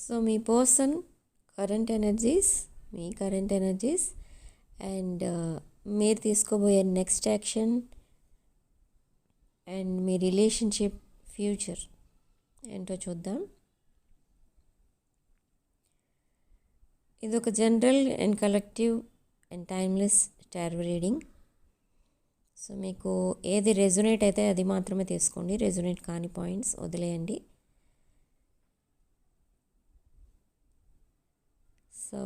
So మీ person current energies, మీ current energies and మీరు తీసుకోబోయే నెక్స్ట్ యాక్షన్ అండ్ మీ రిలేషన్షిప్ ఫ్యూచర్ ఏంటో చూద్దాం. ఇది ఒక general and collective and timeless tarot reading. So మీకు ఏది రెజొనేట్ అయితే అది మాత్రమే తీసుకోండి, రెజొనేట్ కాని పాయింట్స్ వదిలేయండి. సో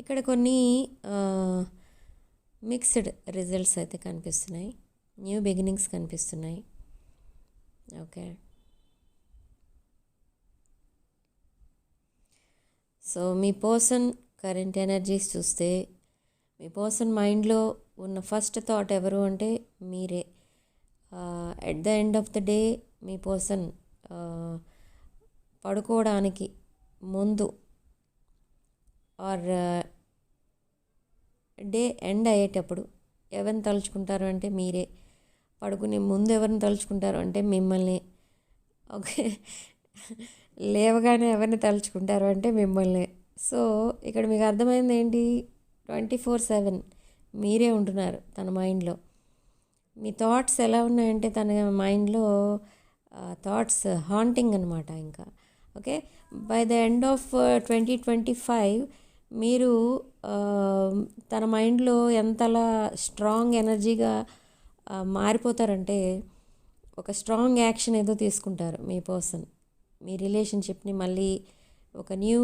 ఇక్కడ కొన్ని మిక్స్డ్ రిజల్ట్స్ అయితే కనిపిస్తున్నాయి, న్యూ బిగినింగ్స్ కనిపిస్తున్నాయి. ఓకే, సో మీ పర్సన్ కరెంట్ ఎనర్జీస్ చూస్తే మీ పర్సన్ మైండ్లో ఉన్న ఫస్ట్ థాట్ ఎవరు అంటే మీరే. At the end of the day me person పడుకోవడానికి ముందు ఆర్ డే ఎండ్ అయ్యేటప్పుడు ఎవరిని తలుచుకుంటారు అంటే మీరే. పడుకునే ముందు ఎవరిని తలుచుకుంటారు అంటే మిమ్మల్ని. ఓకే, లేవగానే ఎవరిని తలుచుకుంటారు అంటే మిమ్మల్ని. సో ఇక్కడ మీకు అర్థమైంది ఏంటి, 24/7 మీరే ఉంటున్నారు తన మైండ్లో. మీ థాట్స్ ఎలా ఉన్నాయంటే తన మైండ్లో థాట్స్ హాంటింగ్ అనమాట. ఇంకా okay, by the end of 2025 మీరు తన మైండ్లో ఎంతలా స్ట్రాంగ్ ఎనర్జీగా మారిపోతారంటే ఒక స్ట్రాంగ్ యాక్షన్ ఏదో తీసుకుంటారు మీ పర్సన్. మీ రిలేషన్షిప్ని మళ్ళీ ఒక న్యూ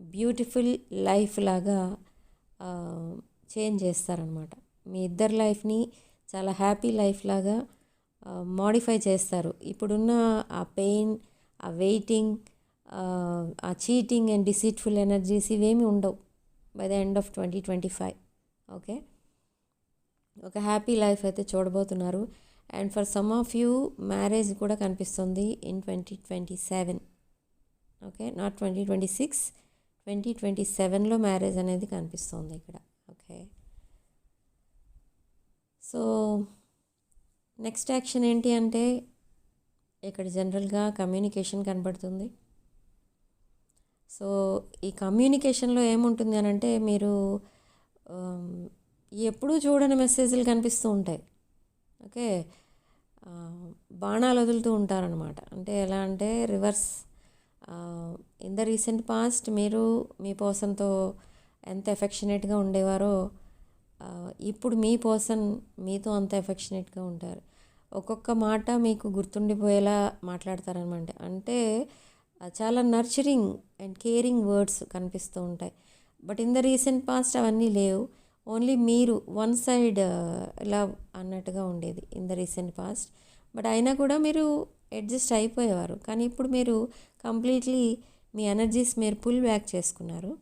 బ్యూటిఫుల్ లైఫ్ లాగా చేంజ్ చేస్తారనమాట. మీ ఇద్దరి లైఫ్ని చాలా హ్యాపీ లైఫ్ లాగా మోడిఫై చేస్తారు. ఇప్పుడున్న ఆ పెయిన్, ఆ వెయిటింగ్, ఆ చీటింగ్ అండ్ డిసీట్ఫుల్ ఎనర్జీస్ ఇవేమీ ఉండవు by the end of 2025. Okay, ఒక హ్యాపీ లైఫ్ అయితే చూడబోతున్నారు. And for some of you marriage కూడా కనిపిస్తుంది ఇన్ 2027. ఓకే, నాట్ 2026, 2027లో మ్యారేజ్ అనేది కనిపిస్తుంది ఇక్కడ. ఓకే, సో నెక్స్ట్ యాక్షన్ ఏంటి అంటే ఇక్కడ జనరల్గా కమ్యూనికేషన్ కనబడుతుంది. సో ఈ కమ్యూనికేషన్లో ఏముంటుంది అని అంటే మీరు ఎప్పుడూ చూడని మెసేజ్లు కనిపిస్తూ ఉంటాయి. ఓకే, బాణాలు వదులుతూ ఉంటారనమాట. అంటే ఎలా అంటే reverse. In the recent past మీరు మీ పర్సన్తో ఎంత ఎఫెక్షనేట్గా ఉండేవారో ఇప్పుడు మీ పర్సన్ మీతో అంత ఎఫెక్షనేట్గా ఉంటారు. ఒక్కొక్క మాట మీకు గుర్తుండిపోయేలా మాట్లాడతారనమాట. అంటే చాలా నర్చరింగ్ అండ్ కేరింగ్ వర్డ్స్ కనిపిస్తూ ఉంటాయి. But in the recent past అవన్నీ లేవు. ఓన్లీ మీరు వన్ సైడ్ లవ్ అన్నట్టుగా ఉండేది in the recent past. But అయినా కూడా మీరు అడ్జస్ట్ అయిపోయేవారు. కానీ ఇప్పుడు మీరు కంప్లీట్లీ మీ ఎనర్జీస్ మీరు పుల్ బ్యాక్ చేసుకున్నారు.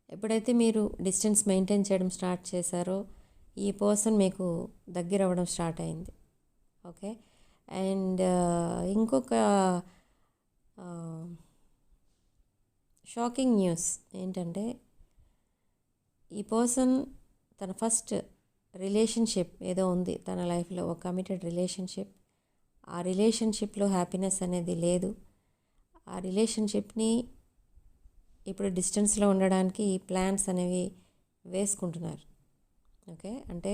ఎప్పుడైతే మీరు డిస్టెన్స్ మెయింటైన్ చేయడం స్టార్ట్ చేశారో ఈ పర్సన్ మీకు దగ్గర అవ్వడం స్టార్ట్ అయింది. ఓకే, అండ్ ఇంకొక షాకింగ్ న్యూస్ ఏంటంటే ఈ పర్సన్ తన ఫస్ట్ రిలేషన్షిప్ ఏదో ఉంది తన లైఫ్లో, ఒక కమిటెడ్ రిలేషన్షిప్. ఆ రిలేషన్షిప్లో హ్యాపీనెస్ అనేది లేదు. ఆ రిలేషన్షిప్ని ఇప్పుడు డిస్టెన్స్లో ఉండడానికి ప్లాన్స్ అనేవి వేసుకుంటున్నారు. ఓకే, అంటే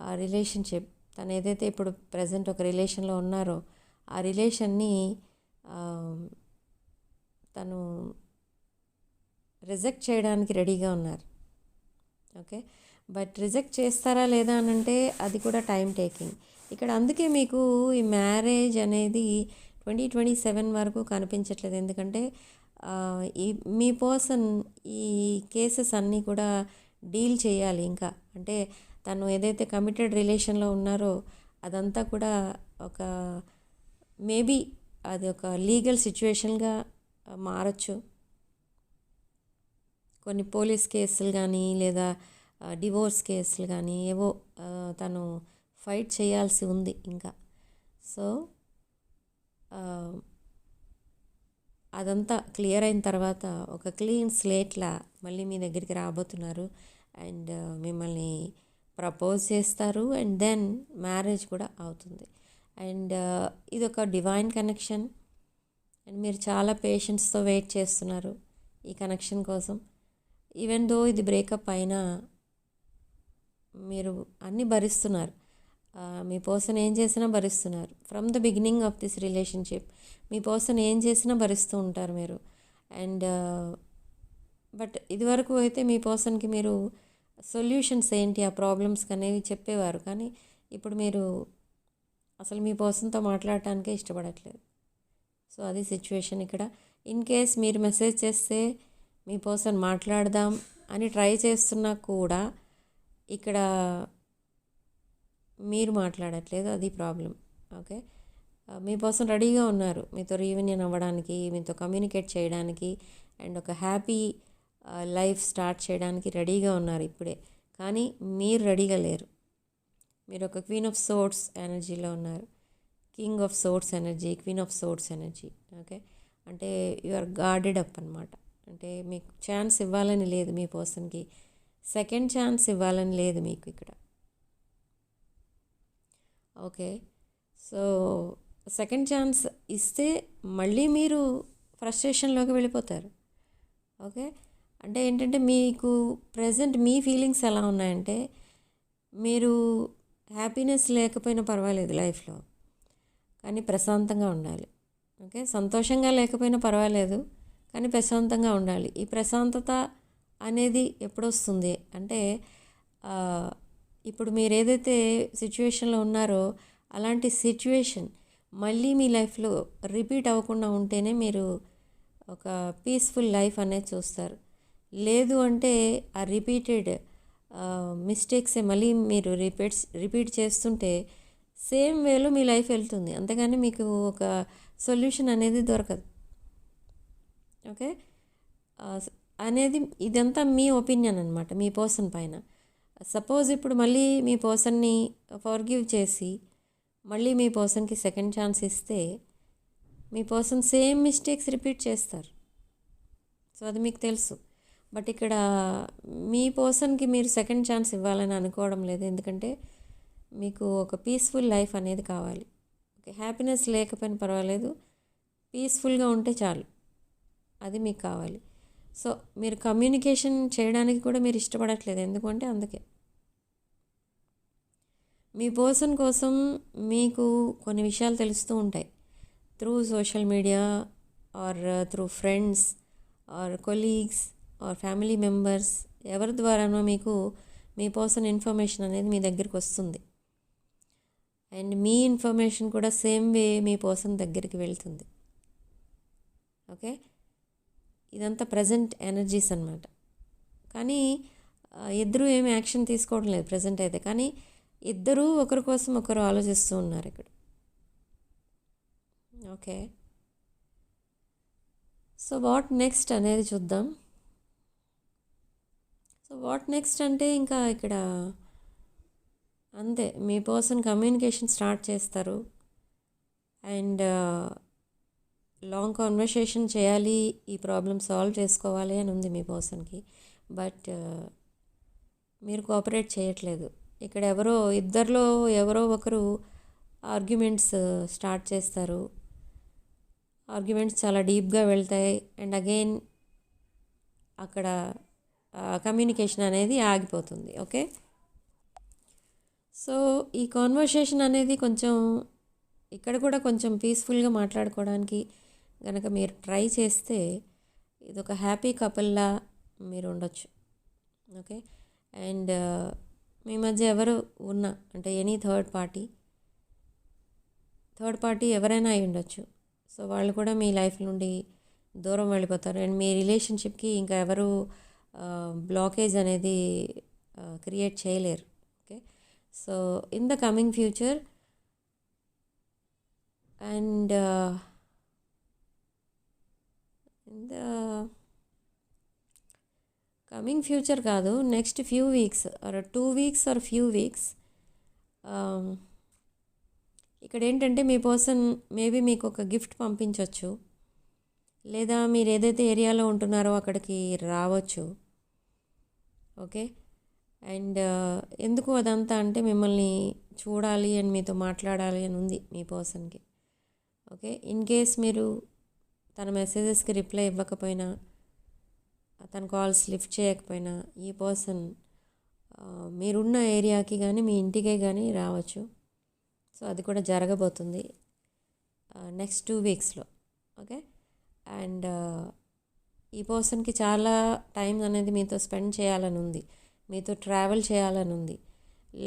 ఆ రిలేషన్షిప్ తను ఏదైతే ఇప్పుడు ప్రజెంట్ ఒక రిలేషన్లో ఉన్నారో ఆ రిలేషన్ని తను రిజెక్ట్ చేయడానికి రెడీగా ఉన్నారు. ఓకే, బట్ రిజెక్ట్ చేస్తారా లేదా అని అంటే అది కూడా టైం టేకింగ్ ఇక్కడ. అందుకే మీకు ఈ మ్యారేజ్ అనేది 2027 వరకు కనిపించట్లేదు. ఎందుకంటే ఈ మీ పర్సన్ ఈ కేసెస్ అన్నీ కూడా డీల్ చేయాలి ఇంకా. అంటే తను ఏదైతే కమిటెడ్ రిలేషన్లో ఉన్నారో అదంతా కూడా ఒక మేబీ అది ఒక లీగల్ సిచ్యువేషన్గా మారచ్చు. కొన్ని పోలీస్ కేసులు కానీ లేదా డివోర్స్ కేసులు కానీ ఏవో తను ఫైట్ చేయాల్సి ఉంది ఇంకా. సో అదంతా క్లియర్ అయిన తర్వాత ఒక క్లీన్ స్లేట్లా మళ్ళీ మీ దగ్గరికి రాబోతున్నారు. అండ్ మిమ్మల్ని ప్రపోజ్ చేస్తారు అండ్ దెన్ మ్యారేజ్ కూడా అవుతుంది. అండ్ ఇది ఒక డివైన్ కనెక్షన్. అండ్ మీరు చాలా పేషెన్స్తో వెయిట్ చేస్తున్నారు ఈ కనెక్షన్ కోసం. ఈవెన్ దో ఇది బ్రేకప్ అయినా మీరు అన్నీ భరిస్తున్నారు. మీ పర్సన్ ఏం చేసినా భరిస్తున్నారు. From the beginning of this relationship మీ పర్సన్ ఏం చేసినా భరిస్తూ ఉంటారు మీరు. అండ్ బట్ ఇదివరకు అయితే మీ పర్సన్కి మీరు సొల్యూషన్స్ ఏంటి ఆ ప్రాబ్లమ్స్కి అనేవి చెప్పేవారు. కానీ ఇప్పుడు మీరు అసలు మీ పర్సన్తో మాట్లాడటానికే ఇష్టపడట్లేదు. సో అది సిచ్యువేషన్ ఇక్కడ. ఇన్ కేస్ మీరు మెసేజ్ చేస్తే మీ పర్సన్ మాట్లాడదాం అని ట్రై చేస్తున్నా కూడా ఇక్కడ మీరు మాట్లాడట్లేదు, అది ప్రాబ్లం. ఓకే, మీ పర్సన్ రెడీగా ఉన్నారు మీతో రీయూనియన్ అవ్వడానికి, మీతో కమ్యూనికేట్ చేయడానికి అండ్ ఒక హ్యాపీ లైఫ్ స్టార్ట్ చేయడానికి రెడీగా ఉన్నారు ఇప్పుడే. కానీ మీరు రెడీగా లేరు. మీరు ఒక క్వీన్ ఆఫ్ సోర్డ్స్ ఎనర్జీలో ఉన్నారు. King of swords energy, queen of swords energy. Okay, అంటే యు ఆర్ గార్డెడ్ అప్ అనమాట. అంటే మీకు ఛాన్స్ ఇవ్వాలని లేదు, మీ పర్సన్కి సెకండ్ ఛాన్స్ ఇవ్వాలని లేదు మీకు ఇక్కడ. ఓకే, సో సెకండ్ ఛాన్స్ ఇస్తే మళ్ళీ మీరు ఫ్రస్ట్రేషన్లోకి వెళ్ళిపోతారు. ఓకే, అంటే ఏంటంటే మీకు ప్రజెంట్ మీ ఫీలింగ్స్ ఎలా ఉన్నాయంటే మీరు హ్యాపీనెస్ లేకపోయినా పర్వాలేదు లైఫ్లో, కానీ ప్రశాంతంగా ఉండాలి. ఓకే, సంతోషంగా లేకపోయినా పర్వాలేదు కానీ ప్రశాంతంగా ఉండాలి. ఈ ప్రశాంతత అనేది ఎప్పుడొస్తుంది అంటే ఇప్పుడు మీరు ఏదైతే సిచ్యువేషన్లో ఉన్నారో అలాంటి సిచ్యువేషన్ మళ్ళీ మీ లైఫ్లో రిపీట్ అవ్వకుండా ఉంటేనే మీరు ఒక పీస్ఫుల్ లైఫ్ అనేది చూస్తారు. లేదు అంటే ఆ రిపీటెడ్ మిస్టేక్సే మళ్ళీ మీరు రిపీట్ చేస్తుంటే సేమ్ వేలో మీ లైఫ్ వెళ్తుంది, అంతేగాని మీకు ఒక సొల్యూషన్ అనేది దొరకదు. ఓకే, అనేది ఇదంతా మీ ఒపీనియన్ అనమాట మీ పర్సన్ పైన. సపోజ్ ఇప్పుడు మళ్ళీ మీ పర్సన్ని ఫర్గివ్ చేసి మళ్ళీ మీ పర్సన్కి సెకండ్ ఛాన్స్ ఇస్తే మీ పర్సన్ సేమ్ మిస్టేక్స్ రిపీట్ చేస్తారు. సో అది మీకు తెలుసు. బట్ ఇక్కడ మీ పర్సన్కి మీరు సెకండ్ ఛాన్స్ ఇవ్వాలని అనుకోవడం లేదు, ఎందుకంటే మీకు ఒక పీస్ఫుల్ లైఫ్ అనేది కావాలి. ఓకే, హ్యాపీనెస్ లేకపోయినా పర్వాలేదు, పీస్ఫుల్గా ఉంటే చాలు, అది మీకు కావాలి. సో మీరు కమ్యూనికేషన్ చేయడానికి కూడా మీరు ఇష్టపడట్లేదు, ఎందుకంటే అందుకే మీ పర్సన్ కోసం మీకు కొన్ని విషయాలు తెలుస్తూ ఉంటాయి through social media or through friends or colleagues or family members, ఎవరి ద్వారానో మీకు మీ పర్సన్ ఇన్ఫర్మేషన్ అనేది మీ దగ్గరికి వస్తుంది. అండ్ మీ ఇన్ఫర్మేషన్ కూడా సేమ్ వే మీ పర్సన్ దగ్గరికి వెళ్తుంది. ఓకే, ఇదంతా ప్రజెంట్ ఎనర్జీస్ అన్నమాట. కానీ ఇద్దరూ ఏమి యాక్షన్ తీసుకోవడం లేదు ప్రజెంట్ అయితే, కానీ ఇద్దరూ ఒకరి కోసం ఒకరు ఆలోచిస్తూ ఉన్నారు ఇక్కడ. ఓకే, సో వాట్ నెక్స్ట్ అనేది చూద్దాం. సో వాట్ నెక్స్ట్ అంటే ఇంకా ఇక్కడ అంతే, మీ పర్సన్ కమ్యూనికేషన్ స్టార్ట్ చేస్తారు అండ్ లాంగ్ కాన్వర్సేషన్ చేయాలి, ఈ ప్రాబ్లమ్ సాల్వ్ చేసుకోవాలి అని ఉంది మీ పర్సన్కి. బట్ మీరు కోఆపరేట్ చేయట్లేదు. ఇక్కడ ఇద్దరిలో ఎవరో ఒకరు ఆర్గ్యుమెంట్స్ స్టార్ట్ చేస్తారు. ఆర్గ్యుమెంట్స్ చాలా డీప్గా వెళ్తాయి అండ్ అగైన్ అక్కడ కమ్యూనికేషన్ అనేది ఆగిపోతుంది. ఓకే, సో ఈ కాన్వర్సేషన్ అనేది కొంచెం ఇక్కడ కూడా కొంచెం పీస్ఫుల్గా మాట్లాడుకోవడానికి కనుక మీరు ట్రై చేస్తే ఇది ఒక హ్యాపీ కపుల్లా మీరు ఉండొచ్చు. ఓకే, అండ్ మీ మధ్య ఎవరు ఉన్నా అంటే ఎనీ థర్డ్ పార్టీ ఎవరైనా అయి ఉండొచ్చు. సో వాళ్ళు కూడా మీ లైఫ్ నుండి దూరం వెళ్ళిపోతారు అండ్ మీ రిలేషన్షిప్కి ఇంకా ఎవరు బ్లాకేజ్ అనేది క్రియేట్ చేయలేరు. Okay, so in the coming future and in the coming future కాదు, next few weeks or 2 weeks or few weeks ఇక్కడ ఏంటంటే మీ పర్సన్ మేబీ మీకు ఒక గిఫ్ట్ పంపించవచ్చు, లేదా మీరు ఏదైతే ఏరియాలో ఉంటున్నారో అక్కడికి రావచ్చు. ఓకే, అండ్ ఎందుకు అదంతా అంటే మిమ్మల్ని చూడాలి అని మీతో మాట్లాడాలి అని ఉంది మీ పర్సన్కి. ఓకే, ఇన్ కేస్ మీరు తన మెసేజెస్కి రిప్లై ఇవ్వకపోయినా, తన కాల్స్ లిఫ్ట్ చేయకపోయినా, ఈ పర్సన్ మీరున్న ఏరియాకి కానీ మీ ఇంటికే కానీ రావచ్చు. సో అది కూడా జరగబోతుంది నెక్స్ట్ 2 వీక్స్లో. ఓకే, అండ్ ఈ పర్సన్కి చాలా టైం అనేది మీతో స్పెండ్ చేయాలని ఉంది, మీతో ట్రావెల్ చేయాలని ఉంది.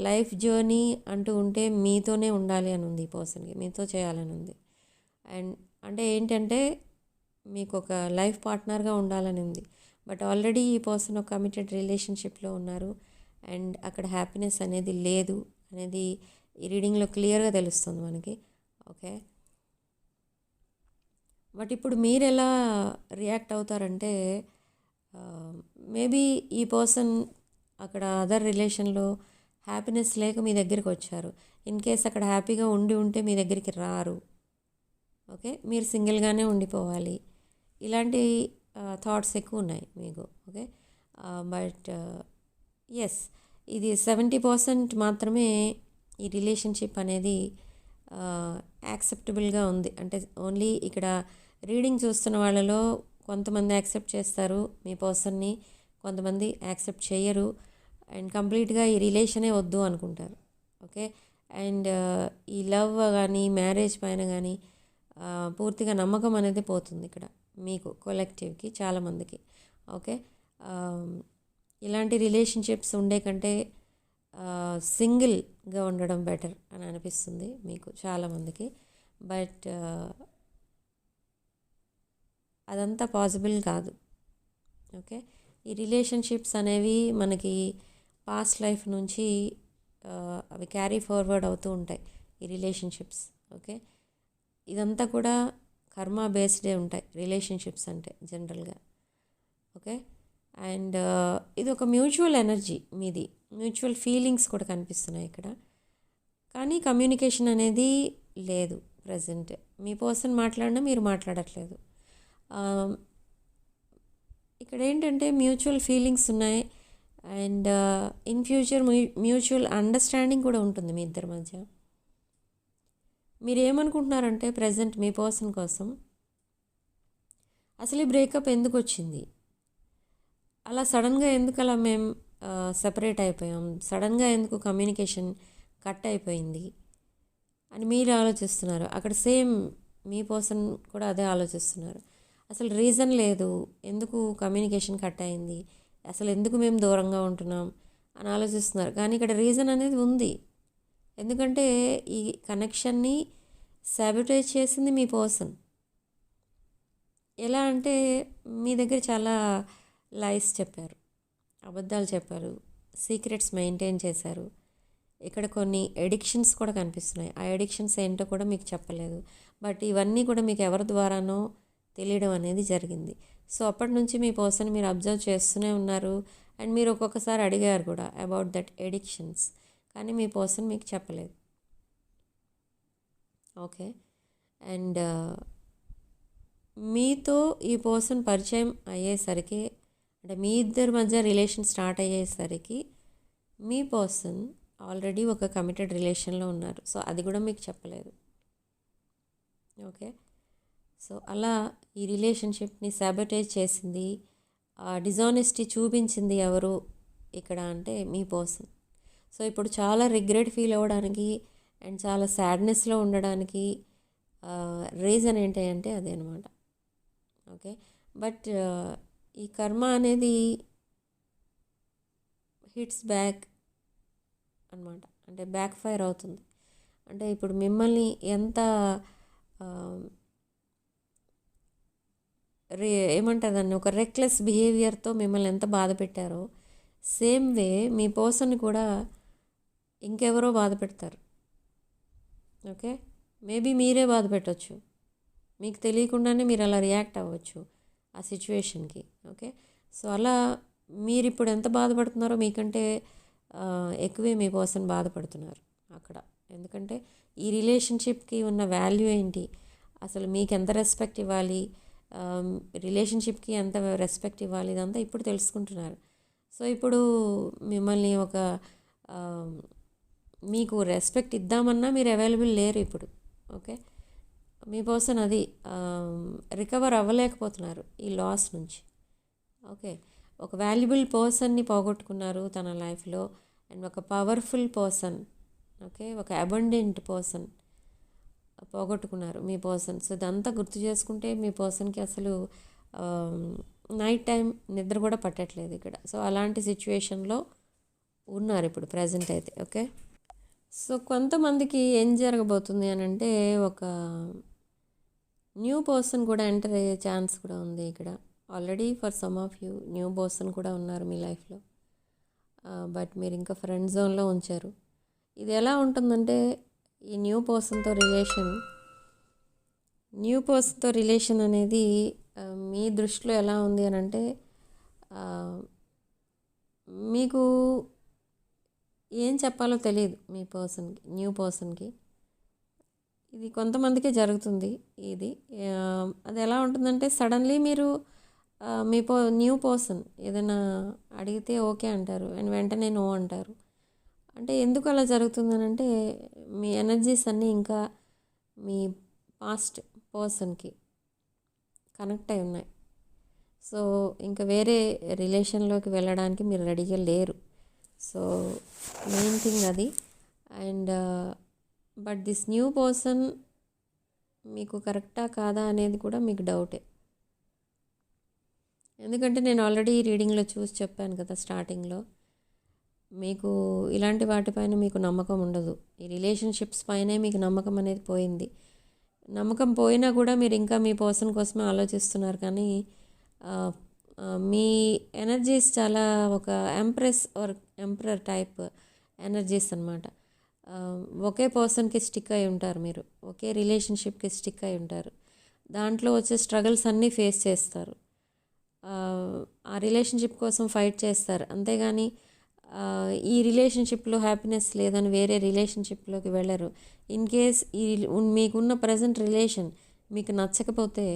లైఫ్ జర్నీ అంటూ ఉంటే మీతోనే ఉండాలి అని ఉంది ఈ పర్సన్కి, మీతో చేయాలని ఉంది. అండ్ అంటే ఏంటంటే మీకు ఒక లైఫ్ పార్ట్నర్గా ఉండాలని ఉంది. బట్ ఆల్రెడీ ఈ పర్సన్ ఒక కమిటెడ్ రిలేషన్షిప్లో ఉన్నారు అండ్ అక్కడ హ్యాపీనెస్ అనేది లేదు అనేది ఈ రీడింగ్లో క్లియర్గా తెలుస్తుంది మనకి. ఓకే, బట్ ఇప్పుడు మీరు ఎలా రియాక్ట్ అవుతారంటే, మేబీ ఈ పర్సన్ అక్కడ అదర్ రిలేషన్లో హ్యాపీనెస్ లేక మీ దగ్గరికి వచ్చారు. ఇన్ కేస్ అక్కడ హ్యాపీగా ఉండి ఉంటే మీ దగ్గరికి రారు. ఓకే, మీరు సింగిల్గానే ఉండిపోవాలి, ఇలాంటి థాట్స్ ఎక్కువ ఉన్నాయి మీకు. ఓకే, బట్ ఎస్, ఇది 70% మాత్రమే ఈ రిలేషన్షిప్ అనేది యాక్సెప్టబుల్గా ఉంది. అంటే ఓన్లీ ఇక్కడ రీడింగ్ చూస్తున్న వాళ్ళలో కొంతమంది యాక్సెప్ట్ చేస్తారు మీ పర్సన్ని, కొంతమంది యాక్సెప్ట్ చేయరు అండ్ కంప్లీట్గా ఈ రిలేషనే వద్దు అనుకుంటారు. ఓకే, అండ్ ఈ లవ్ కానీ మ్యారేజ్ పైన కానీ పూర్తిగా నమ్మకం అనేది పోతుంది ఇక్కడ మీకు కొలెక్టివ్కి చాలామందికి. ఓకే, ఇలాంటి రిలేషన్షిప్స్ ఉండే కంటే సింగిల్గా ఉండడం బెటర్ అని అనిపిస్తుంది మీకు చాలామందికి. బట్ అదంతా పాసిబుల్ కాదు. ఓకే, ఈ రిలేషన్షిప్స్ అనేవి మనకి పాస్ట్ లైఫ్ నుంచి అవి క్యారీ ఫార్వర్డ్ అవుతూ ఉంటాయి ఈ రిలేషన్షిప్స్. ఓకే, ఇదంతా కూడా కర్మ బేస్డే ఉంటాయి రిలేషన్షిప్స్ అంటే జనరల్గా. ఓకే, అండ్ ఇది ఒక మ్యూచువల్ ఎనర్జీ మీది, మ్యూచువల్ ఫీలింగ్స్ కూడా కనిపిస్తున్నాయి ఇక్కడ. కానీ కమ్యూనికేషన్ అనేది లేదు ప్రజెంట్. మీ పర్సన్ మాట్లాడినా మీరు మాట్లాడట్లేదు. ఇక్కడ ఏంటంటే మ్యూచువల్ ఫీలింగ్స్ ఉన్నాయి and in future mutual understanding కూడా ఉంటుంది మీ ఇద్దరి మధ్య. మీరు ఏమనుకుంటున్నారంటే ప్రజెంట్ మీ పర్సన్ కోసం అసలు ఈ బ్రేకప్ ఎందుకు వచ్చింది, అలా సడన్గా ఎందుకు అలా మేము సెపరేట్ అయిపోయాం, సడన్గా ఎందుకు కమ్యూనికేషన్ కట్ అయిపోయింది అని మీరు ఆలోచిస్తున్నారు. అక్కడ సేమ్ మీ పర్సన్ కూడా అదే ఆలోచిస్తున్నారు. అసలు రీజన్ లేదు, ఎందుకు కమ్యూనికేషన్ కట్ అయింది, అసలు ఎందుకు మేము దూరంగా ఉంటున్నాం అని ఆలోచిస్తున్నారు. కానీ ఇక్కడ రీజన్ అనేది ఉంది. ఎందుకంటే ఈ కనెక్షన్ని సాబోటేజ్ చేసింది మీ పర్సన్. ఎలా అంటే మీ దగ్గర చాలా లైస్ చెప్పారు, అబద్ధాలు చెప్పారు, సీక్రెట్స్ మెయింటైన్ చేశారు. ఇక్కడ కొన్ని ఎడిక్షన్స్ కూడా కనిపిస్తున్నాయి. ఆ ఎడిక్షన్స్ ఏంటో కూడా మీకు చెప్పలేదు. బట్ ఇవన్నీ కూడా మీకు ఎవరి ద్వారానో తెలియడం అనేది జరిగింది. సో అప్పటి నుంచి మీ పర్సన్ మీరు అబ్జర్వ్ చేస్తూనే ఉన్నారు అండ్ మీరు ఒక్కొక్కసారి అడిగారు కూడా అబౌట్ దట్ ఎడిక్షన్స్, కానీ మీ పర్సన్ మీకు చెప్పలేదు. ఓకే, అండ్ మీతో ఈ పర్సన్ పరిచయం అయ్యేసరికి, అంటే మీ ఇద్దరి మధ్య రిలేషన్ స్టార్ట్ అయ్యేసరికి మీ పర్సన్ ఆల్రెడీ ఒక కమిటెడ్ రిలేషన్లో ఉన్నారు. సో అది కూడా మీకు చెప్పలేదు. ఓకే, సో అలా ఈ రిలేషన్షిప్ని సాబోటేజ్ చేసింది, డిజానెస్టీ చూపించింది ఎవరు ఇక్కడ అంటే మీ పర్సన్. సో ఇప్పుడు చాలా రిగ్రెట్ ఫీల్ అవ్వడానికి అండ్ చాలా సాడ్నెస్లో ఉండడానికి రీజన్ ఏంటి అంటే అదే అనమాట. ఓకే, బట్ ఈ కర్మ అనేది హిట్స్ బ్యాక్ అనమాట, అంటే బ్యాక్ ఫైర్ అవుతుంది. అంటే ఇప్పుడు మిమ్మల్ని ఎంత ఏమంటారు దాన్ని, ఒక రెక్లెస్ బిహేవియర్తో మిమ్మల్ని ఎంత బాధ పెట్టారో సేమ్ వే మీ పర్సన్ కూడా ఇంకెవరో బాధ పెడతారు. ఓకే, మేబీ మీరే బాధ పెట్టవచ్చు, మీకు తెలియకుండానే మీరు అలా రియాక్ట్ అవ్వచ్చు ఆ సిచ్యువేషన్కి. ఓకే, సో అలా మీరు ఇప్పుడు ఎంత బాధపడుతున్నారో మీకంటే ఎక్కువే మీ పర్సన్ బాధపడుతున్నారు అక్కడ. ఎందుకంటే ఈ రిలేషన్షిప్కి ఉన్న వాల్యూ ఏంటి, అసలు మీకు ఎంత రెస్పెక్ట్ ఇవ్వాలి, రిలేషన్షిప్కి ఎంత రెస్పెక్ట్ ఇవ్వాలి, ఇదంతా ఇప్పుడు తెలుసుకుంటున్నారు. సో ఇప్పుడు మిమ్మల్ని ఒక మీకు రెస్పెక్ట్ ఇద్దామన్నా మీరు అవైలబుల్ లేరు ఇప్పుడు. ఓకే, మీ పర్సన్ అది రికవర్ అవ్వలేకపోతున్నారు ఈ లాస్ నుంచి. ఓకే, ఒక వాల్యుబుల్ పర్సన్ని పోగొట్టుకున్నారు తన లైఫ్లో, అండ్ ఒక పవర్ఫుల్ పర్సన్, ఓకే, ఒక అబండెంట్ పర్సన్ పోగొట్టుకున్నారు మీ పర్సన్. సో ఇదంతా గుర్తు చేసుకుంటే మీ పర్సన్కి అసలు నైట్ టైం నిద్ర కూడా పట్టట్లేదు ఇక్కడ. సో అలాంటి సిచ్యువేషన్లో ఉన్నారు ఇప్పుడు ప్రజెంట్ అయితే. ఓకే, సో కొంతమందికి ఏం జరగబోతుంది అని అంటే ఒక న్యూ పర్సన్ కూడా ఎంటర్ అయ్యే ఛాన్స్ కూడా ఉంది ఇక్కడ. Already for some of you new person కూడా ఉన్నారు మీ లైఫ్లో, బట్ మీరు ఇంకా ఫ్రెండ్ జోన్లో ఉంచారు. ఇది ఎలా ఉంటుందంటే ఈ న్యూ పర్సన్తో రిలేషన్ అనేది మీ దృష్టిలో ఎలా ఉంది అని అంటే మీకు ఏం చెప్పాలో తెలియదు మీ పర్సన్కి, న్యూ పర్సన్కి. ఇది కొంతమందికే జరుగుతుంది. ఇది అది ఎలా ఉంటుందంటే సడన్లీ మీరు మీ న్యూ పర్సన్ ఏదైనా అడిగితే ఓకే అంటారు అండ్ వెంటనే నో అంటారు. అంటే ఎందుకు అలా జరుగుతుందని అంటే మీ ఎనర్జీస్ అన్నీ ఇంకా మీ పాస్ట్ పర్సన్కి కనెక్ట్ అయి ఉన్నాయి. సో ఇంకా వేరే రిలేషన్లోకి వెళ్ళడానికి మీరు రెడీగా లేరు. సో మెయిన్ థింగ్ అది. And but this new person మీకు కరెక్టా కాదా అనేది కూడా మీకు డౌటే. ఎందుకంటే నేను ఆల్రెడీ రీడింగ్లో చూసి చెప్పాను కదా స్టార్టింగ్లో, మీకు ఇలాంటి వాటిపైన మీకు నమ్మకం ఉండదు. ఈ రిలేషన్షిప్స్ పైనే మీకు నమ్మకం అనేది పోయింది. నమ్మకం పోయినా కూడా మీరు ఇంకా మీ పర్సన్ కోసమే ఆలోచిస్తున్నారు. కానీ మీ ఎనర్జీస్ చాలా ఒక empress or emperor type energies అన్నమాట. ఒకే పర్సన్కి స్టిక్ అయి ఉంటారు, మీరు ఒకే రిలేషన్షిప్కి స్టిక్ అయి ఉంటారు. దాంట్లో వచ్చే స్ట్రగుల్స్ అన్నీ ఫేస్ చేస్తారు, ఆ రిలేషన్షిప్ కోసం ఫైట్ చేస్తారు. అంతేగాని ఈ రిలేషన్షిప్లో హ్యాపీనెస్ లేదని వేరే రిలేషన్షిప్లోకి వెళ్ళరు. ఇన్ కేస్ ఈ మీకున్న ప్రజెంట్ రిలేషన్ మీకు నచ్చకపోతే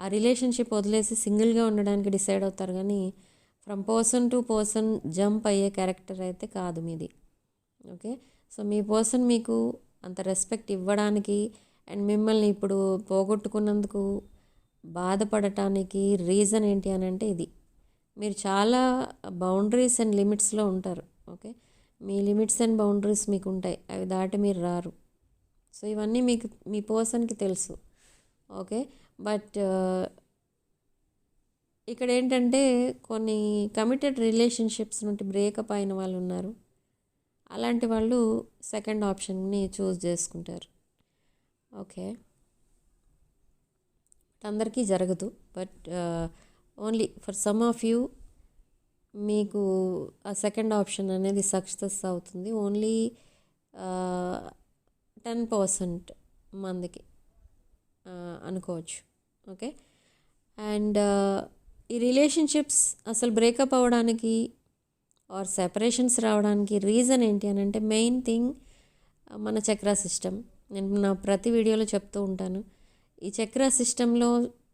ఆ రిలేషన్షిప్ వదిలేసి సింగిల్గా ఉండడానికి డిసైడ్ అవుతారు. కానీ from person to person jump అయ్యే క్యారెక్టర్ అయితే కాదు మీది. ఓకే, సో మీ పర్సన్ మీకు అంత రెస్పెక్ట్ ఇవ్వడానికి అండ్ మిమ్మల్ని ఇప్పుడు పోగొట్టుకున్నందుకు బాధపడటానికి రీజన్ ఏంటి అని అంటే ఇది. మీరు చాలా బౌండరీస్ అండ్ లిమిట్స్లో ఉంటారు. Okay, me limits and boundaries మీకు ఉంటాయి, అవి దాటి మీరు రారు. సో ఇవన్నీ మీకు మీ పర్సన్కి తెలుసు. ఓకే, బట్ ఇక్కడ ఏంటంటే కొన్ని కమిటెడ్ రిలేషన్షిప్స్ నుండి బ్రేకప్ అయిన వాళ్ళు ఉన్నారు. అలాంటి వాళ్ళు సెకండ్ ఆప్షన్ని చూస్ చేసుకుంటారు. ఓకే, అందరికీ జరగదు, but only for some of you మీకు ఆ సెకండ్ ఆప్షన్ అనేది సక్సెస్ అవుతుంది. ఓన్లీ 10% మందికి అనుకోవచ్చు. ఓకే, అండ్ ఈ రిలేషన్షిప్స్ అసలు బ్రేకప్ అవ్వడానికి ఆర్ సెపరేషన్స్ రావడానికి రీజన్ ఏంటి అని అంటే మెయిన్ థింగ్ మన చక్రా సిస్టమ్. నేను నా ప్రతి వీడియోలో చెప్తూ ఉంటాను, ఈ చక్రా సిస్టంలో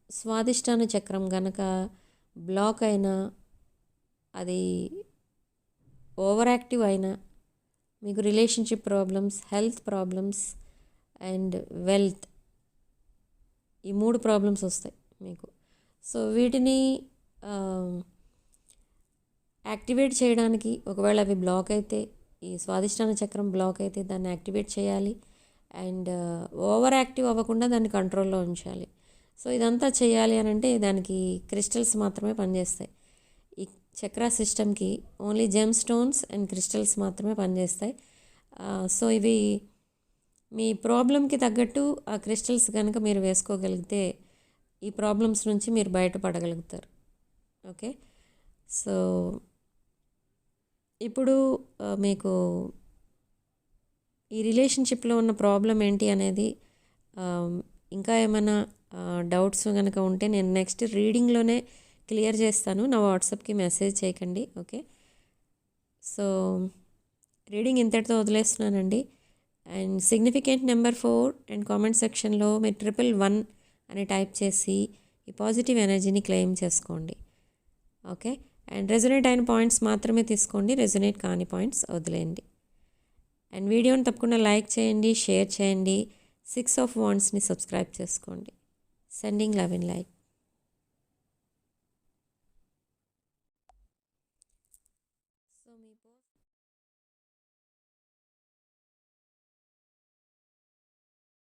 స్వాదిష్టాన చక్రం కనుక బ్లాక్ అయినా, అది ఓవర్ యాక్టివ్ అయినా మీకు relationship problems, health problems and wealth, ఈ 3 ప్రాబ్లమ్స్ వస్తాయి మీకు. సో వీటిని యాక్టివేట్ చేయడానికి ఒకవేళ అవి బ్లాక్ అయితే, ఈ స్వాదిష్టాన చక్రం బ్లాక్ అయితే దాన్ని యాక్టివేట్ చేయాలి అండ్ ఓవర్ యాక్టివ్ అవ్వకుండా దాన్ని కంట్రోల్లో ఉంచాలి. సో ఇదంతా చేయాలి అని అంటే దానికి క్రిస్టల్స్ మాత్రమే పనిచేస్తాయి. ఈ చక్రా సిస్టమ్కి only gem stones and crystals మాత్రమే పనిచేస్తాయి. సో ఇవి మీ ప్రాబ్లంకి తగ్గట్టు ఆ క్రిస్టల్స్ కనుక మీరు వేసుకోగలిగితే ఈ ప్రాబ్లమ్స్ నుంచి మీరు బయటపడగలుగుతారు. ఓకే, సో ఇప్పుడు మీకు ఈ రిలేషన్షిప్లో ఉన్న ప్రాబ్లం ఏంటి అనేది ఇంకా ఏమైనా డౌట్స్ కనుక ఉంటే నేను నెక్స్ట్ రీడింగ్లోనే క్లియర్ చేస్తాను. నా వాట్సాప్కి మెసేజ్ చేయకండి. ఓకే, సో రీడింగ్ ఇంతటితో వదిలేస్తున్నానండి. And significant number 4 and comment సెక్షన్లో మీరు 111 అని టైప్ చేసి ఈ పాజిటివ్ ఎనర్జీని క్లెయిమ్ చేసుకోండి. ఓకే, అండ్ రెజొనేట్ అయిన పాయింట్స్ మాత్రమే తీసుకోండి, రెజొనేట్ కాని పాయింట్స్ వదిలేయండి. అండ్ వీడియోని తప్పకుండా లైక్ చేయండి, షేర్ చేయండి, 6 ఆఫ్ వాండ్స్ని సబ్స్క్రైబ్ చేసుకోండి. Sending love and light.